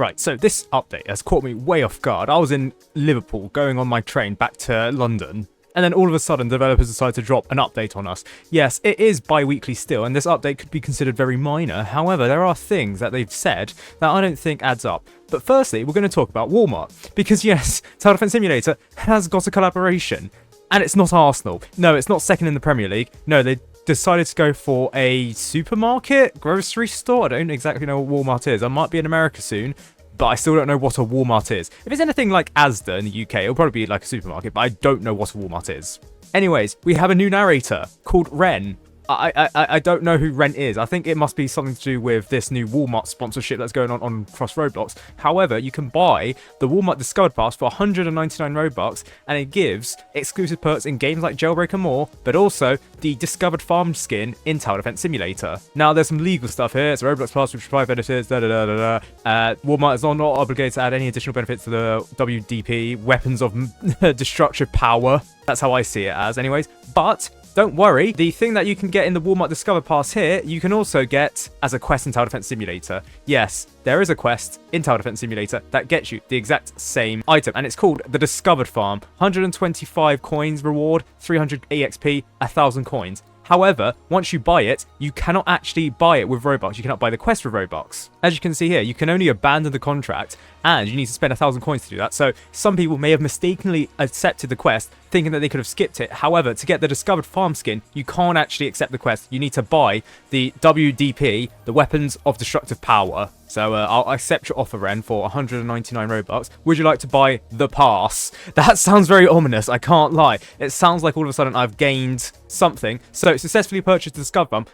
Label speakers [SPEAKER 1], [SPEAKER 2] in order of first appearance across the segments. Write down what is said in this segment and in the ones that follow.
[SPEAKER 1] Right, so this update has caught me way off guard. I was in Liverpool going on my train back to London, and then all of a sudden developers decided to drop an update on us. Yes, it is bi-weekly still, and this update could be considered very minor. However, there are things that they've said that I don't think adds up. But firstly, we're going to talk about Walmart, because yes, Tower Defense Simulator has got a collaboration, and it's not Arsenal. No, it's not second in the Premier League. No, they decided to go for a supermarket, grocery store. I don't exactly know what Walmart is. I might be in America soon, but I still don't know what a Walmart is. If it's anything like Asda in the UK, it'll probably be like a supermarket, but I don't know what a Walmart is. Anyways, we have a new narrator called Ren. I don't know who Ren is. I think it must be something to do with this new Walmart sponsorship that's going on across Roblox. However, you can buy the Walmart Discovered Pass for 199 Robux, and it gives exclusive perks in games like Jailbreak and more, but also the Discovered Farm skin in Tower Defense Simulator. Now, there's some legal stuff here. It's a Roblox Pass which provides benefits, Walmart is not obligated to add any additional benefits to the WDP, weapons of destructive power. That's how I see it as, anyways. But don't worry, the thing that you can get in the Walmart Discover Pass here, you can also get as a quest in Tower Defense Simulator. Yes, there is a quest in Tower Defense Simulator that gets you the exact same item, and it's called the Discovered Farm. 125 coins reward, 300 EXP, 1,000 coins. However, once you buy it, you cannot actually buy it with Robux. You cannot buy the quest with Robux. As you can see here, you can only abandon the contract, and you need to spend 1,000 coins to do that. So some people may have mistakenly accepted the quest, thinking that they could have skipped it. However, to get the Discovered Farm skin, you can't actually accept the quest. You need to buy the WDP, the Weapons of Destructive Power. So I'll accept your offer, Ren, for 199 Robux. Would you like to buy the pass? That sounds very ominous, I can't lie. It sounds like all of a sudden I've gained something. So successfully purchased the Discover Farm.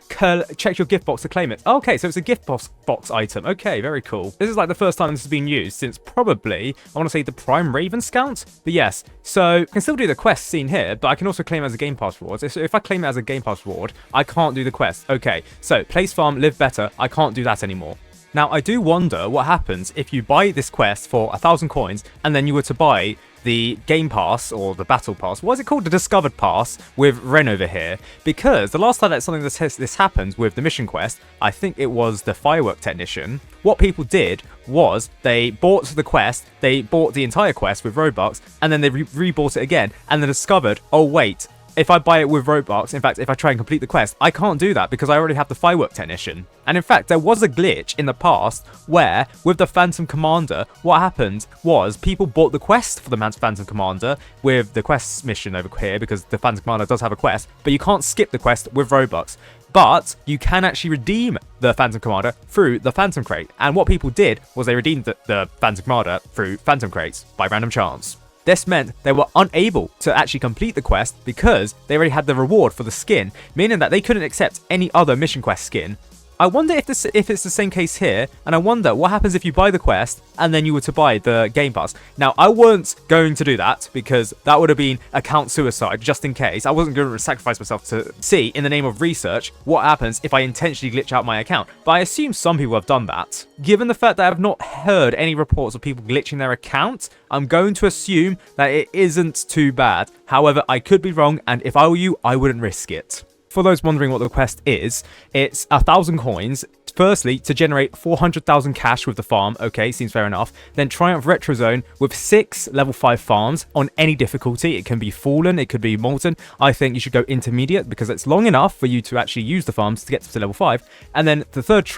[SPEAKER 1] Check your gift box to claim it. Okay, so it's a gift box item. Okay, very cool. This is like the first time this has been used since probably, I want to say, the Prime Raven Scout. But yes, so I can still do the quest seen here, but I can also claim it as a Game Pass reward. So if I claim it as a Game Pass reward, I can't do the quest. Okay, so place farm, live better. I can't do that anymore. Now, I do wonder what happens if you buy this quest for 1,000 coins and then you were to buy the Game Pass or the Battle Pass. What is it called? The Discovered Pass with Ren over here. Because the last time that something this happened with the mission quest, I think it was the Firework Technician. What people did was they bought the quest, they bought the entire quest with Robux, and then they rebought it again, and then discovered, oh wait, if I buy it with Robux, in fact, if I try and complete the quest, I can't do that because I already have the Firework Technician. And in fact, there was a glitch in the past where, with the Phantom Commander, what happened was people bought the quest for the Phantom Commander with the quest mission over here, because the Phantom Commander does have a quest, but you can't skip the quest with Robux. But you can actually redeem the Phantom Commander through the Phantom Crate. And what people did was they redeemed the Phantom Commander through Phantom Crates by random chance. This meant they were unable to actually complete the quest because they already had the reward for the skin, meaning that they couldn't accept any other mission quest skin. I wonder if it's the same case here, and I wonder what happens if you buy the quest and then you were to buy the Game Pass. Now, I weren't going to do that because that would have been account suicide, just in case. I wasn't going to sacrifice myself to see, in the name of research, what happens if I intentionally glitch out my account. But I assume some people have done that. Given the fact that I've not heard any reports of people glitching their account, I'm going to assume that it isn't too bad. However, I could be wrong, and if I were you, I wouldn't risk it. For those wondering what the quest is, it's 1,000 coins. Firstly, to generate 400,000 cash with the farm. Okay, seems fair enough. Then Triumph Retro Zone with 6 level 5 farms on any difficulty. It can be Fallen, it could be Molten. I think you should go Intermediate because it's long enough for you to actually use the farms to get to level 5. And then the third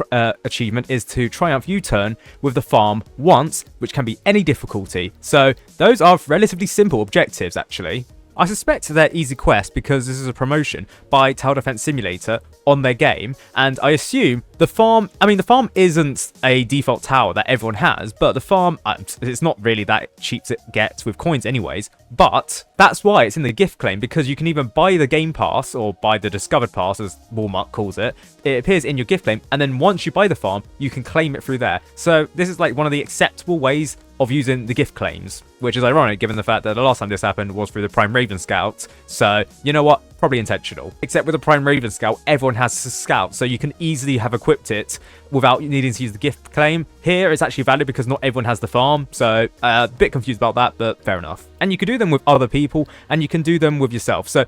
[SPEAKER 1] achievement is to Triumph U-Turn with the farm once, which can be any difficulty. So those are relatively simple objectives, actually. I suspect they're easy quests because this is a promotion by Tower Defense Simulator on their game, and I assume the farm isn't a default tower that everyone has, but the farm, it's not really that cheap to get with coins anyways, but that's why it's in the gift claim, because you can even buy the Game Pass or buy the Discovered Pass, as Walmart calls it. It appears in your gift claim, and then once you buy the farm, you can claim it through there. So this is like one of the acceptable ways of using the gift claims, which is ironic given the fact that the last time this happened was through the Prime Raven Scout. So, you know what? probably intentional. Except with the Prime Raven Scout, everyone has a Scout, so you can easily have equipped it without needing to use the gift claim. Here, it's actually valid because not everyone has the farm, so a bit confused about that, but fair enough. And you can do them with other people, and you can do them with yourself. So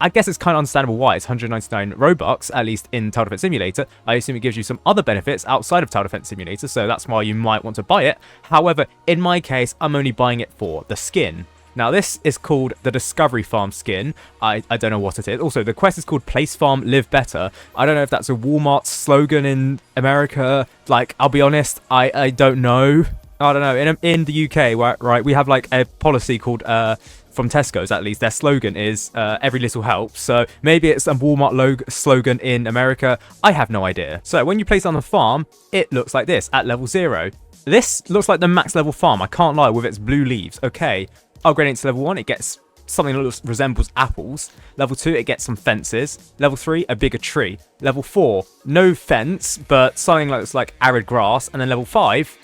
[SPEAKER 1] I guess it's kind of understandable why it's 199 Robux, at least in Tower Defense Simulator. I assume it gives you some other benefits outside of Tower Defense Simulator, so that's why you might want to buy it. However, in my case, I'm only buying it for the skin. Now, this is called the Discovery Farm skin. I don't know what it is. Also, the quest is called Place Farm Live Better. I don't know if that's a Walmart slogan in America. Like, I'll be honest, I don't know. I don't know. In the UK, right, we have like a policy called, from Tesco's at least, their slogan is every little helps. So maybe it's a Walmart slogan in America. I have no idea. So when you place it on the farm, it looks like this at level 0. This looks like the max level farm, I can't lie, with its blue leaves. Okay. Upgrading it to level 1, it gets something that resembles apples. Level 2, it gets some fences. Level 3, a bigger tree. Level 4, no fence, but something that looks like arid grass. And then level 5,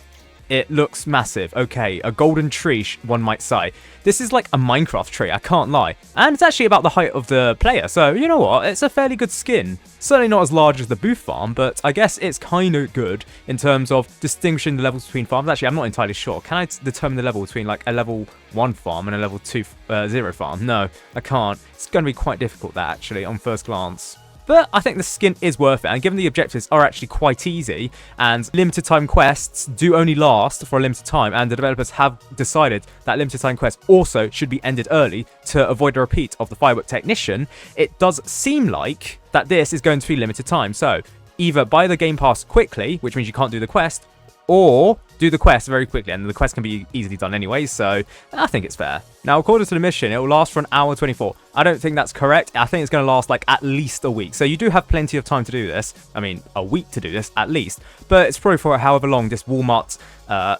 [SPEAKER 1] it looks massive. Okay, a golden tree, one might say. This is like a Minecraft tree, I can't lie. And it's actually about the height of the player, so you know what? It's a fairly good skin. Certainly not as large as the Booth farm, but I guess it's kind of good in terms of distinguishing the levels between farms. Actually, I'm not entirely sure. Can I determine the level between like a level 1 farm and a level 2 0 farm? No, I can't. It's going to be quite difficult, that, actually, on first glance. But I think the skin is worth it, and given the objectives are actually quite easy, and limited time quests do only last for a limited time, and the developers have decided that limited time quests also should be ended early to avoid a repeat of the Firework Technician, it does seem like that this is going to be limited time. So either buy the Game Pass quickly, which means you can't do the quest, or do the quest very quickly, and the quest can be easily done anyway, so I think it's fair. Now, according to the mission, it will last for an hour 24. I don't think that's correct. I think it's going to last like at least a week, so you do have plenty of time to do this. I mean, a week to do this at least, but it's probably for however long this Walmart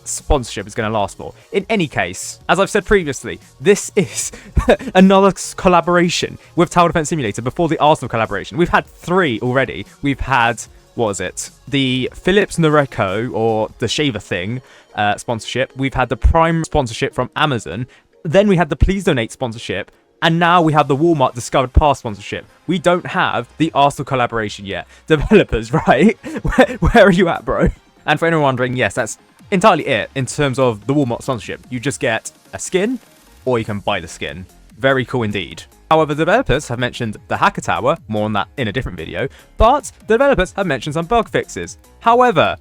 [SPEAKER 1] sponsorship is going to last for. In any case, as I've said previously, this is another collaboration with Tower Defense Simulator before the Arsenal collaboration. We've had 3 already. We've had, what was it? The Philips Noreco, or the shaver thing, sponsorship. We've had the Prime sponsorship from Amazon. Then we had the Please Donate sponsorship. And now we have the Walmart Discovered Pass sponsorship. We don't have the Arsenal collaboration yet. Developers, right? Where are you at, bro? And for anyone wondering, yes, that's entirely it in terms of the Walmart sponsorship. You just get a skin, or you can buy the skin. Very cool indeed. However, the developers have mentioned the Hacker Tower, more on that in a different video, but the developers have mentioned some bug fixes. However,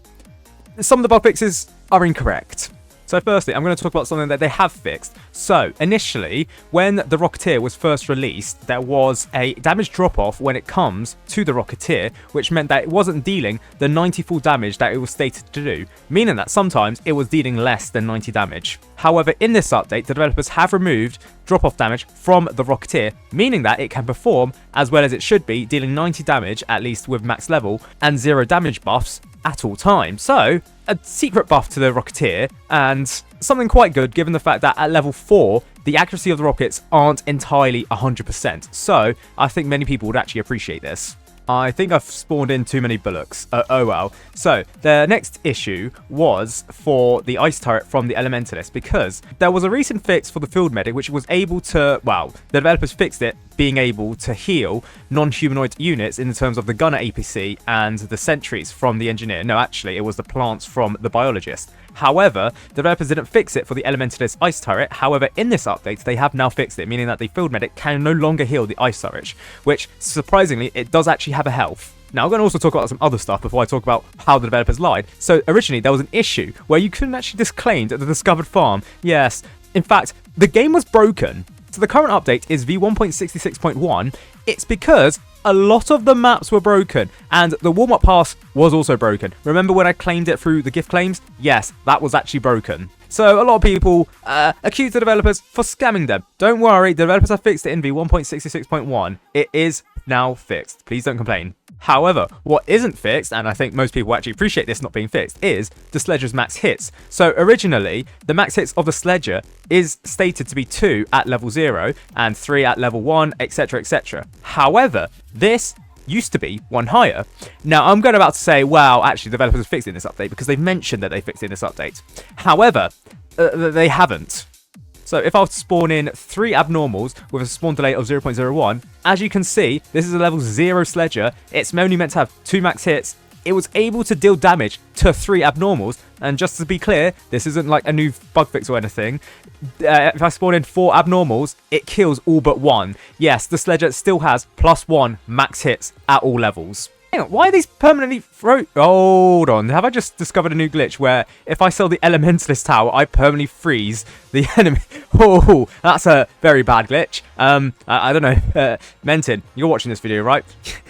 [SPEAKER 1] some of the bug fixes are incorrect. So firstly, I'm going to talk about something that they have fixed. So initially, when the Rocketeer was first released, there was a damage drop-off when it comes to the Rocketeer, which meant that it wasn't dealing the 90 full damage that it was stated to do, meaning that sometimes it was dealing less than 90 damage. However, in this update, the developers have removed drop-off damage from the Rocketeer, meaning that it can perform as well as it should be, dealing 90 damage, at least with max level, and 0 damage buffs at all times. So, a secret buff to the Rocketeer, and something quite good given the fact that at level 4, the accuracy of the rockets aren't entirely 100%. So, I think many people would actually appreciate this. I think I've spawned in too many bullocks. Oh well. So, the next issue was for the ice turret from the Elementalist, because there was a recent fix for the Field Medic which was able to, well, the developers fixed it, being able to heal non-humanoid units in terms of the Gunner APC and the Sentries from the Engineer. No, actually, it was the plants from the Biologist. However, the developers didn't fix it for the Elementalist ice turret. However, in this update, they have now fixed it, meaning that the Field Medic can no longer heal the ice turret, which, surprisingly, it does actually have a health. Now, I'm going to also talk about some other stuff before I talk about how the developers lied. So, originally, there was an issue where you couldn't actually disclaim the Discovered Farm. Yes, in fact, the game was broken. So the current update is v1.66.1. It's because a lot of the maps were broken, and the Walmart Pass was also broken. Remember when I claimed it through the gift claims? Yes, that was actually broken. So a lot of people accuse the developers for scamming them. Don't worry, the developers have fixed it in v1.66.1. It is now fixed. Please don't complain. However, what isn't fixed, and I think most people actually appreciate this not being fixed, is the Sledger's max hits. So originally, the max hits of the Sledger is stated to be 2 at level 0 and 3 at level 1, etc, etc. However, this used to be 1 higher. Now, I'm going about to say, well, actually, the developers have fixed it in this update because they've mentioned that they fixed it in this update. However, they haven't. So if I was to spawn in 3 abnormals with a spawn delay of 0.01, as you can see, this is a level 0 sledger. It's only meant to have 2 max hits. It was able to deal damage to 3 abnormals, and just to be clear, this isn't like a new bug fix or anything. If I spawn in 4 abnormals, it kills all but 1. Yes, the sledger still has +1 max hits at all levels. Hang on, why are these permanently Hold on, have I just discovered a new glitch where if I sell the Elementalist Tower, I permanently freeze the enemy? Oh, that's a very bad glitch. I don't know. Mentin, you're watching this video, right?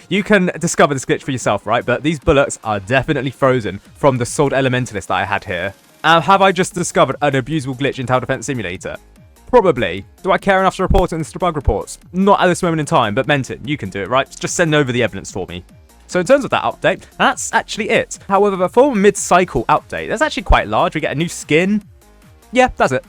[SPEAKER 1] You can discover this glitch for yourself, right? But these bullets are definitely frozen from the sold Elementalist that I had here. Have I just discovered an abusable glitch in Tower Defense Simulator? Probably. Do I care enough to report it in the bug reports? Not at this moment in time, but Mentin, you can do it, right? Just send over the evidence for me. So in terms of that update, that's actually it. However, for a mid-cycle update, that's actually quite large. We get a new skin. Yeah, that's it.